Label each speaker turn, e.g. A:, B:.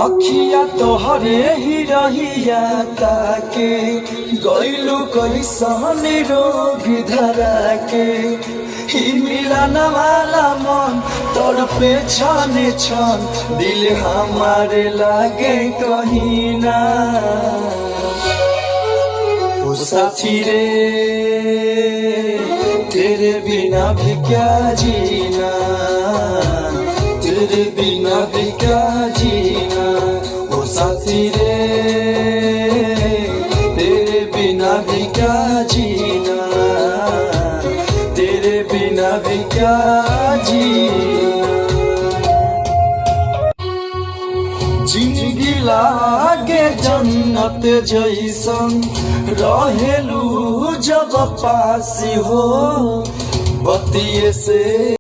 A: अखिया तोहरे ही रहिया ताके गइलू कैसन रोग धरा के ही मिलन वाला मन तोर पे छाने छन दिल हमारे लागे कहीं ना। ओ साथी रे तेरे बिना भी क्या जीना, तेरे बिना भी क्या जीना। ओ साथी रे तेरे बिना भी क्या जीना, तेरे बिना भी क्या जीना। जिंदगी लागे जन्नत जैसन रहेलू जब पास हो बतिये से।